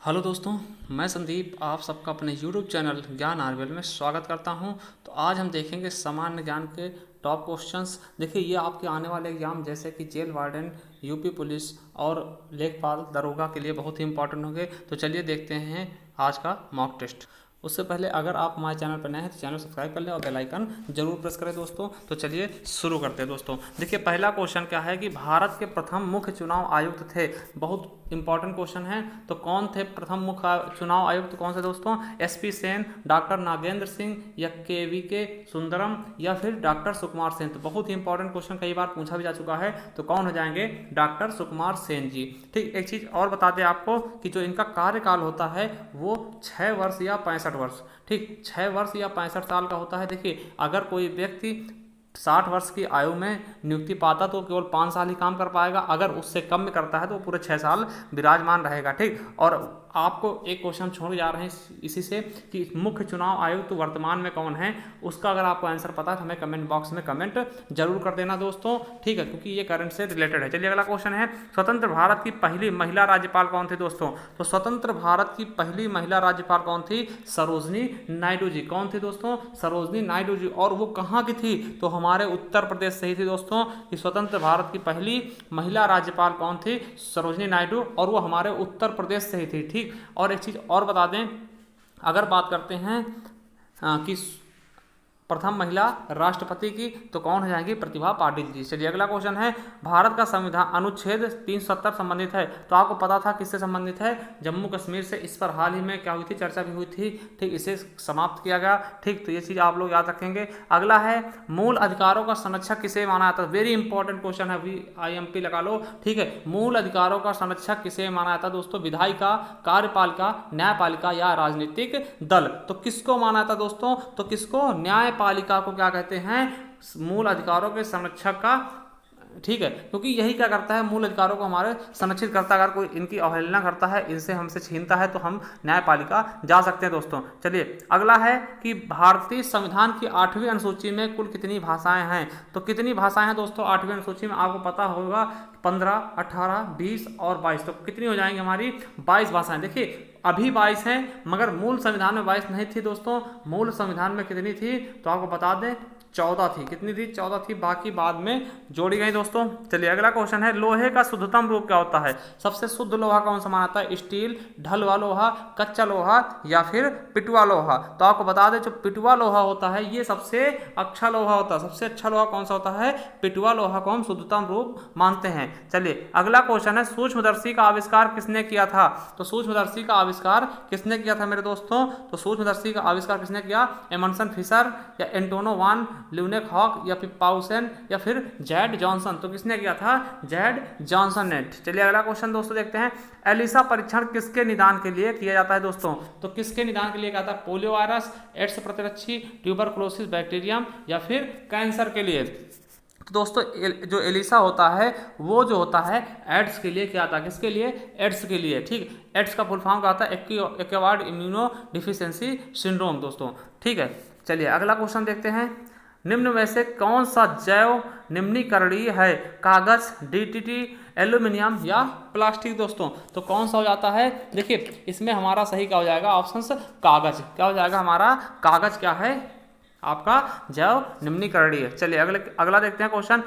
Hello दोस्तों, मैं संदीप आप सबका अपने यूट्यूब चैनल ज्ञान आरबेल में स्वागत करता हूं। तो आज हम देखेंगे सामान्य ज्ञान के टॉप क्वेश्चंस। देखिए, ये आपके आने वाले एग्जाम जैसे कि जेल वार्डन, यूपी पुलिस और लेखपाल दरोगा के लिए बहुत ही इंपॉर्टेंट होंगे। तो चलिए देखते हैं आज का मॉक टेस्ट। उससे पहले अगर आप हमारे चैनल पर नए हैं तो चैनल सब्सक्राइब कर लें और बेल आइकन जरूर प्रेस करें दोस्तों। तो चलिए शुरू करते हैं दोस्तों। देखिए, पहला क्वेश्चन क्या है कि भारत के प्रथम मुख्य चुनाव आयुक्त थे। बहुत इंपॉर्टेंट क्वेश्चन है। तो कौन थे प्रथम मुख्य चुनाव आयुक्त? कौन से दोस्तों? एसपी सेन, डॉक्टर नागेंद्र सिंह या केवीके सुंदरम या फिर डॉक्टर सुकुमार सेन? तो बहुत ही इंपॉर्टेंट क्वेश्चन, कई बार पूछा भी जा चुका है। तो कौन हो जाएंगे? डॉक्टर सुकुमार सेन जी। ठीक, एक चीज और बता दें आपको कि जो इनका कार्यकाल होता है वो 6 वर्ष या 65 वर्ष, ठीक 6 वर्ष या 65 साल का होता है। देखिए, अगर कोई व्यक्ति 60 वर्ष की आयु में नियुक्ति पाता तो केवल 5 साल ही काम कर पाएगा। अगर उससे कम में करता है तो वो पूरे 6 साल विराजमान रहेगा। ठीक, और आपको एक क्वेश्चन छोड़ जा रहे हैं इसी से कि मुख्य चुनाव आयुक्त तो वर्तमान में कौन है, उसका अगर आपको आंसर पता है तो हमें कमेंट बॉक्स में कमेंट जरूर कर देना दोस्तों। ठीक है, क्योंकि ये करंट से रिलेटेड है। चलिए अगला क्वेश्चन है, स्वतंत्र भारत की पहली महिला राज्यपाल कौन थी दोस्तों? तो स्वतंत्र भारत की पहली महिला राज्यपाल कौन थी? सरोजनी नायडू जी। कौन थी दोस्तों? सरोजनी नायडू जी। और वो कहाँ की थी? तो हमारे उत्तर प्रदेश से ही थी दोस्तों। कि स्वतंत्र भारत की पहली महिला राज्यपाल कौन थी? सरोजनी नायडू, और वो हमारे उत्तर प्रदेश से ही थी। ठीक, और एक चीज और बता दें, अगर बात करते हैं कि प्रथम महिला राष्ट्रपति की, तो कौन हो जाएंगी? प्रतिभा पाटिल जी। चलिए अगला क्वेश्चन है, भारत का संविधान अनुच्छेद 370 संबंधित है। तो आपको पता था किससे संबंधित है? जम्मू कश्मीर से। इस पर हाल ही में क्या हुई थी? चर्चा भी हुई थी। ठीक, इसे समाप्त किया गया। ठीक, तो ये चीज आप लोग याद रखेंगे। अगला है, मूल अधिकारों का संरक्षक किसे माना जाता है? वेरी इंपॉर्टेंट क्वेश्चन है, IMP लगा लो। ठीक है, मूल अधिकारों का संरक्षक किसे माना जाता है दोस्तों? विधायिका, कार्यपालिका, न्यायपालिका या राजनीतिक दल? तो किसको माना जाता है दोस्तों? तो किसको? न्यायपालिका को क्या कहते हैं? मूल अधिकारों के संरक्षक का। ठीक है, क्योंकि यही क्या करता है? मूल अधिकारों को हमारे संरक्षित करता है। अगर कोई इनकी अवहेलना करता है, इनसे हमसे छीनता है, तो हम न्यायपालिका जा सकते हैं दोस्तों। चलिए अगला है कि भारतीय संविधान की 8वीं अनुसूची में कुल कितनी भाषाएं हैं? तो कितनी भाषाएं हैं दोस्तों 8वीं अनुसूची में? आपको पता होगा 15, 18, 20 और 22। तो कितनी हो जाएंगी हमारी? 22 भाषाएं। देखिए, अभी 22 हैं, मगर मूल संविधान में 22 नहीं थी दोस्तों। मूल संविधान में कितनी थी? तो आपको बता दें 14 थी। कितनी थी? 14 थी, बाकी बाद में जोड़ी गई दोस्तों। चलिए अगला क्वेश्चन है, लोहे का शुद्धतम रूप क्या होता है? सबसे शुद्ध लोहा कौन सा माना जाता है? स्टील, ढलवा लोहा, कच्चा लोहा या फिर पिटुआ लोहा? तो आपको बता दें, जो पिटुआ लोहा होता है ये सबसे अच्छा लोहा होता है। सबसे अच्छा लोहा कौन सा होता है? पिटुआ लोहा को हम शुद्धतम रूप मानते हैं। चलिए अगला क्वेश्चन है, सूक्ष्मदर्शी का आविष्कार किसने किया था? तो सूक्ष्मदर्शी का आविष्कार किसने किया था मेरे दोस्तों? तो सूक्ष्मदर्शी का आविष्कार किसने किया? एमंडसन फिशर या एंटोनो वान ल्यूनेक-हॉक या फिर पाउसेन या फिर जेड जॉनसन? तो किसने किया था? जेड जॉनसन ने। चलिए अगला क्वेश्चन दोस्तों देखते हैं, एलिसा परीक्षण किसके निदान के लिए किया जाता है दोस्तों? तो किसके निदान के लिए किया जाता है? पोलियो वायरस, एड्स प्रतिरक्षी, ट्यूबरकुलोसिस बैक्टीरियम या फिर कैंसर के लिए? तो दोस्तों जो एलिसा होता है वो जो होता है एड्स के लिए क्या था? किसके लिए? एड्स के लिए। ठीक, एड्स का फुल फॉर्म क्या होता है? एक्वायर्ड इम्यूनो डिफिशियंसी सिंड्रोम दोस्तों। ठीक है, चलिए अगला क्वेश्चन देखते हैं, निम्न में से कौन सा जैव निम्नीकरणीय है? कागज, DDT, एल्यूमिनियम या प्लास्टिक दोस्तों? तो कौन सा हो जाता है? देखिए, इसमें हमारा सही क्या हो जाएगा? ऑप्शन कागज। क्या हो जाएगा हमारा? कागज क्या है आपका? जैव निम्नीकरणीय। चलिए अगला देखते हैं क्वेश्चन,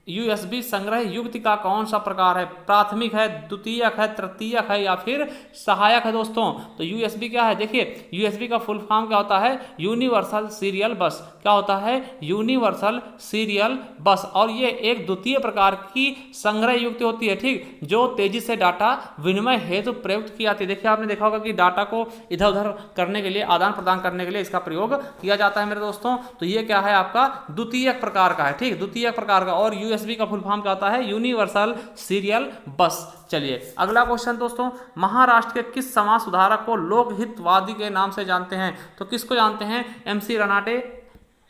USB संग्रह युक्ति का कौन सा प्रकार है? प्राथमिक है, द्वितीयक है, तृतीयक है या फिर सहायक है दोस्तों? तो USB क्या है? देखिए, USB का फुल फॉर्म क्या होता है? यूनिवर्सल सीरियल बस। क्या होता है? यूनिवर्सल सीरियल बस। और ये एक द्वितीय प्रकार की संग्रह युक्ति होती है। ठीक, जो तेजी से डाटा विनिमय हेतु प्रयुक्त की जाती है। देखिए, आपने देखा होगा कि डाटा को इधर उधर करने के लिए, आदान प्रदान करने के लिए इसका प्रयोग किया जाता है मेरे दोस्तों। तो ये क्या है आपका? द्वितीयक प्रकार का है। ठीक, द्वितीयक प्रकार का। और USB का फुल फॉर्म क्या होता है? यूनिवर्सल सीरियल बस। चलिए अगला क्वेश्चन दोस्तों, महाराष्ट्र के किस समाज सुधारक को लोकहितवादी के नाम से जानते हैं? तो किसको जानते हैं? MC रनाटे,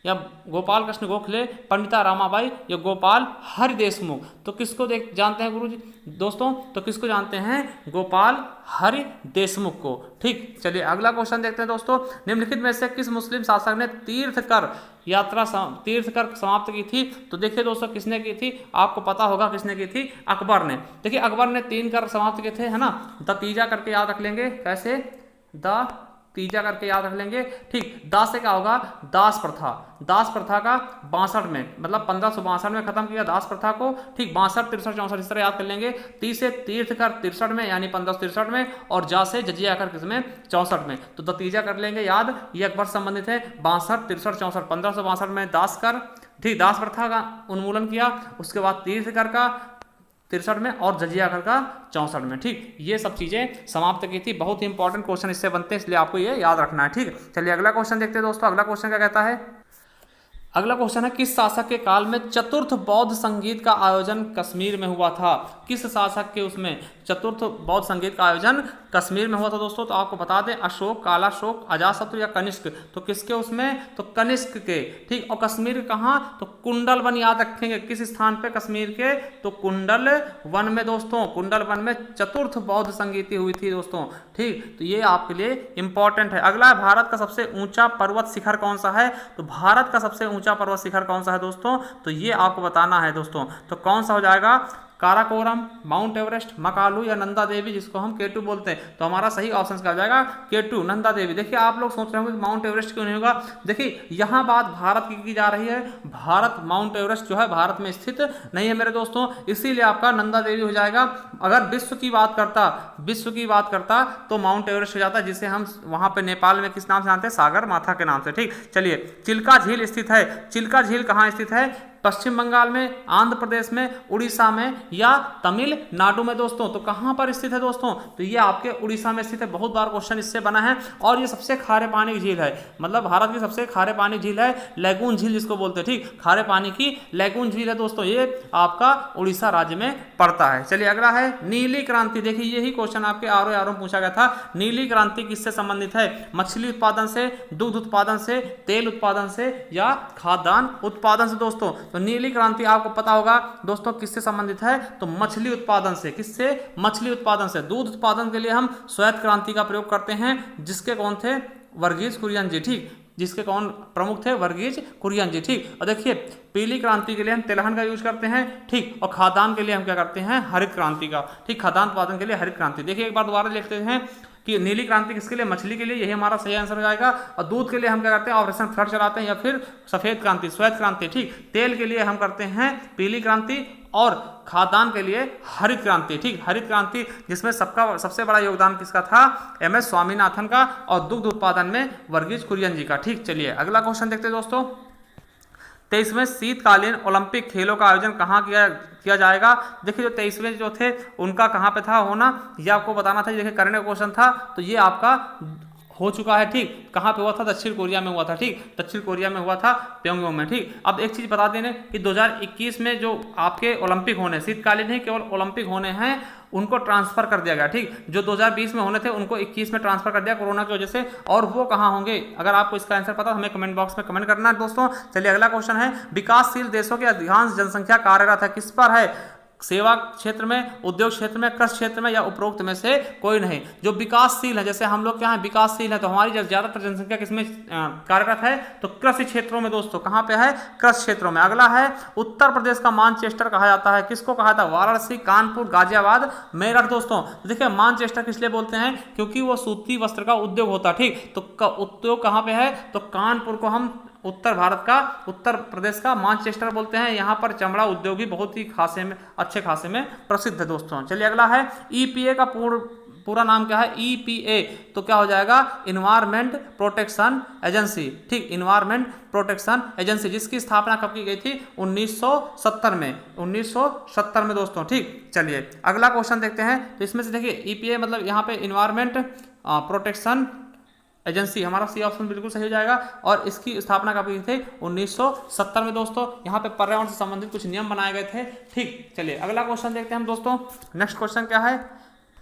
या गोपाल कृष्ण गोखले, पंडिता रामाबाई या गोपाल हरि देशमुख। तो किसको देख जानते हैं गुरुजी दोस्तों, तो किसको जानते हैं, गोपाल हरि देशमुख को। ठीक, चलिए अगला क्वेश्चन देखते हैं दोस्तों। निम्नलिखित में से किस मुस्लिम शासक ने तीर्थ कर समाप्त की थी। तो देखिए दोस्तों किसने की थी, आपको पता होगा किसने की थी, अकबर ने। देखिए अकबर ने 3 कर समाप्त किए थे, है ना। द तीजा करके याद रख लेंगे, कैसे, द तीजा करके याद रख लेंगे। ठीक, दास से क्या होगा, दास प्रथा। दास प्रथा का 62 में, मतलब 1562 में खत्म किया दास प्रथा को। ठीक, 62, 63, 64 इस तरह याद कर लेंगे। ती से तीर्थ कर 63 में, यानी 1563 में, और जा से जजिया कर किसमें, 64 में। तो दतीजा कर लेंगे याद, ये अकबर से संबंधित है। 62, 63, 64, 1562 में दास कर, ठीक, दास प्रथा का उन्मूलन किया। उसके बाद तीर्थ कर का 63 में और जजिया कर का 64 में। ठीक, ये सब चीजें समाप्त की थी। बहुत ही इंपॉर्टेंट क्वेश्चन इससे बनते हैं, इसलिए आपको ये याद रखना है। ठीक, चलिए अगला क्वेश्चन देखते हैं दोस्तों। अगला क्वेश्चन क्या कहता है, अगला क्वेश्चन है, किस शासक के काल में चतुर्थ बौद्ध संगीत का आयोजन कश्मीर में हुआ था। किस शासक के उसमें चतुर्थ बौद्ध संगीत का आयोजन कश्मीर में हुआ था दोस्तों। तो आपको बता दें, अशोक, कालाशोक, अजातशत्रु या कनिष्क। तो किसके उसमें, तो कनिष्क के। ठीक, और कश्मीर कहाँ, तो कुंडल वन याद रखेंगे, किस स्थान पे, कश्मीर के, तो कुंडल वन में दोस्तों। कुंडल वन में चतुर्थ बौद्ध संगीति हुई थी दोस्तों। ठीक, तो ये आपके लिए इंपॉर्टेंट है। अगला है, भारत का सबसे ऊंचा पर्वत शिखर कौन सा है। तो भारत का सबसे ऊंचा पर्वत शिखर कौन सा है दोस्तों, तो ये आपको बताना है दोस्तों। तो कौन सा हो जाएगा, काराकोरम, माउंट एवरेस्ट, मकालू या नंदा देवी, जिसको हम केटू बोलते हैं। तो हमारा सही ऑप्शन क्या हो जाएगा, केटू, नंदा देवी। देखिए आप लोग सोच रहे होंगे कि माउंट एवरेस्ट क्यों नहीं होगा। देखिए यहाँ बात भारत की जा रही है, भारत, माउंट एवरेस्ट जो है भारत में स्थित नहीं है मेरे दोस्तों, इसीलिए आपका नंदा देवी हो जाएगा। अगर विश्व की बात करता तो माउंट एवरेस्ट हो जाता, जिसे हम वहां पे नेपाल में किस नाम से जानते हैं, सागर माथा के नाम से। ठीक, चलिए चिल्का झील स्थित है। चिल्का झील कहाँ स्थित है, पश्चिम बंगाल में, आंध्र प्रदेश में, उड़ीसा में या तमिलनाडु में दोस्तों। तो कहां पर स्थित है दोस्तों, तो ये आपके उड़ीसा में स्थित है। बहुत बार क्वेश्चन इससे बना है, और ये सबसे खारे पानी की झील है, मतलब भारत की सबसे खारे पानी झील है, लैगून झील जिसको बोलते हैं। ठीक, खारे पानी की लैगून झील है दोस्तों, ये आपका उड़ीसा राज्य में पड़ता है। चलिए अगला है, नीली क्रांति। देखिए यही क्वेश्चन आपके आर पूछा गया था। नीली क्रांति किससे संबंधित है, मछली उत्पादन से, दुग्ध उत्पादन से, तेल उत्पादन से या खाद्यान्न उत्पादन से दोस्तों। तो नीली क्रांति आपको पता होगा दोस्तों किससे संबंधित है, तो मछली उत्पादन से। किससे, मछली उत्पादन से। दूध उत्पादन के लिए हम श्वेत क्रांति का प्रयोग करते हैं, जिसके कौन थे, वर्गीज कुरियन जी। ठीक, जिसके कौन प्रमुख थे, वर्गीज कुरियन जी। ठीक, और देखिए पीली क्रांति के लिए हम तिलहन का यूज करते हैं। ठीक, और खाद्यान्न के लिए हम क्या करते हैं, हरित क्रांति का। ठीक, खाद्यान्न उत्पादन के लिए हरित क्रांति। देखिए एक बार दोबारा लिखते हैं कि नीली क्रांति किसके लिए, मछली के लिए, यही हमारा सही आंसर हो जाएगा। और दूध के लिए हम क्या करते हैं, ऑपरेशन फ्लड चलाते हैं, या फिर सफेद क्रांति, श्वेत क्रांति। ठीक, तेल के लिए हम करते हैं पीली क्रांति, और खाद्यान्न के लिए हरित क्रांति। ठीक, हरित क्रांति जिसमें सबसे बड़ा योगदान किसका था, MS स्वामीनाथन का, और दुग्ध उत्पादन में वर्गीज कुरियन जी का। ठीक, चलिए अगला क्वेश्चन देखते हैं दोस्तों। 23वें शीतकालीन ओलंपिक खेलों का आयोजन कहाँ किया जाएगा। देखिए जो 23वें जो थे उनका कहाँ पे था होना, ये आपको बताना था। देखिए करंट क्वेश्चन था, तो ये आपका हो चुका है। ठीक, कहाँ पे हुआ था, दक्षिण कोरिया में हुआ था। ठीक, दक्षिण कोरिया में हुआ था, प्योंगयांग में। ठीक, अब एक चीज बता देने कि 2021 में जो आपके ओलंपिक होने, शीतकालीन नहीं केवल ओलंपिक होने हैं, उनको ट्रांसफर कर दिया गया। ठीक, जो 2020 में होने थे उनको 21 में ट्रांसफर कर दिया कोरोना की वजह से। और वो कहाँ होंगे, अगर आपको इसका आंसर पता हमें कमेंट बॉक्स में कमेंट करना है दोस्तों। चलिए अगला क्वेश्चन है, विकासशील देशों की अधिकांश जनसंख्या कार्यरत है किस पर है, सेवा क्षेत्र में, उद्योग क्षेत्र में, कृषि क्षेत्र में या उपरोक्त में से कोई नहीं। जो विकासशील है, जैसे हम लोग क्या है, विकासशील है, तो हमारी ज्यादातर जनसंख्या किसमें कार्यरत है, तो कृषि क्षेत्रों में दोस्तों। कहां पे है, कृषि क्षेत्रों में। अगला है, उत्तर प्रदेश का मानचेस्टर कहा जाता है, किसको कहा था, वाराणसी, कानपुर, गाजियाबाद, मेरठ दोस्तों। देखिए मानचेस्टर किस लिए बोलते हैं, क्योंकि वो सूती वस्त्र का उद्योग होता है। ठीक, तो उद्योग कहां पे है, तो कानपुर को हम उत्तर भारत का, उत्तर प्रदेश का मानचेस्टर बोलते हैं। यहाँ पर चमड़ा उद्योग भी बहुत ही अच्छे खासे में प्रसिद्ध है दोस्तों। चलिए अगला है, EPA का पूरा नाम क्या है, EPA, तो क्या हो जाएगा, इन्वायरमेंट प्रोटेक्शन एजेंसी। ठीक, इन्वायरमेंट प्रोटेक्शन एजेंसी, जिसकी स्थापना कब की गई थी, 1970 में, 1970 में दोस्तों। ठीक, चलिए अगला क्वेश्चन देखते हैं। तो इसमें से देखिए EPA मतलब यहाँ पे इन्वायरमेंट प्रोटेक्शन एजेंसी, हमारा सी ऑप्शन बिल्कुल सही हो जाएगा। और इसकी स्थापना कब की थी, 1970 में दोस्तों। यहाँ पे पर्यावरण से संबंधित कुछ नियम बनाए गए थे। ठीक, चलिए अगला क्वेश्चन देखते हैं हम दोस्तों। नेक्स्ट क्वेश्चन क्या है,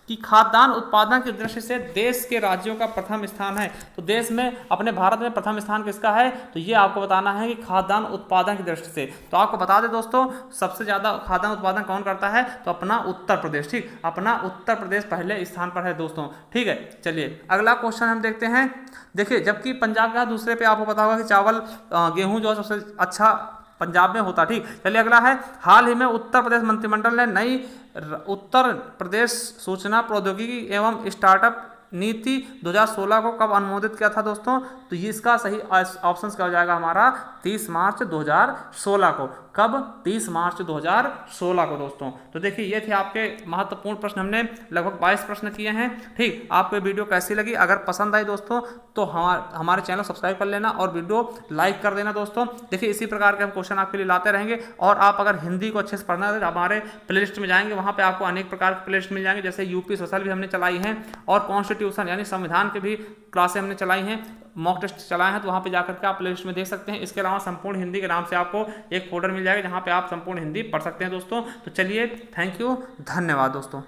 कि खाद्यान्न उत्पादन की दृष्टि से देश के राज्यों का प्रथम स्थान है। तो देश में अपने भारत में प्रथम स्थान किसका है, तो ये आपको बताना है कि खाद्यान्न उत्पादन की दृष्टि से। तो आपको बता दें दोस्तों, सबसे ज़्यादा खाद्यान्न उत्पादन कौन करता है, तो अपना उत्तर प्रदेश। ठीक, अपना उत्तर प्रदेश पहले स्थान पर है दोस्तों। ठीक है, चलिए अगला क्वेश्चन हम देखते हैं। देखिए, जबकि पंजाब का दूसरे पे आपको पता होगा कि चावल गेहूं जो है सबसे अच्छा पंजाब में होता। ठीक, चलिए अगला है, हाल ही में उत्तर प्रदेश मंत्रिमंडल ने नई उत्तर प्रदेश सूचना प्रौद्योगिकी एवं स्टार्टअप नीति 2016 को कब अनुमोदित किया था दोस्तों, तो ये इसका सही ऑप्शन क्या हो जाएगा हमारा, 30 मार्च 2016 को। कब, 30 मार्च 2016 को दोस्तों। तो देखिए ये थे आपके महत्वपूर्ण प्रश्न, हमने लगभग 22 प्रश्न किए हैं। ठीक, आपको वीडियो कैसी लगी, अगर पसंद आई दोस्तों तो हमारे चैनल सब्सक्राइब कर लेना और वीडियो लाइक कर देना दोस्तों। देखिए इसी प्रकार के हम क्वेश्चन आपके लिए लाते रहेंगे। और आप अगर हिंदी को अच्छे से पढ़ना है तो हमारे प्लेलिस्ट में जाएंगे, वहाँ पे आपको अनेक प्रकार के प्लेलिस्ट मिल जाएंगे, जैसे यूपी सोशल भी हमने चलाई हैं और कॉन्स्टिट्यूशन यानी संविधान के भी क्लासें हमने चलाई हैं, मॉक टेस्ट चलाए हैं, तो वहाँ पे जाकर के आप प्लेलिस्ट में देख सकते हैं। इसके अलावा संपूर्ण हिंदी के नाम से आपको एक फोल्डर मिल जाएगा जहाँ पे आप संपूर्ण हिंदी पढ़ सकते हैं दोस्तों। तो चलिए, थैंक यू, धन्यवाद दोस्तों।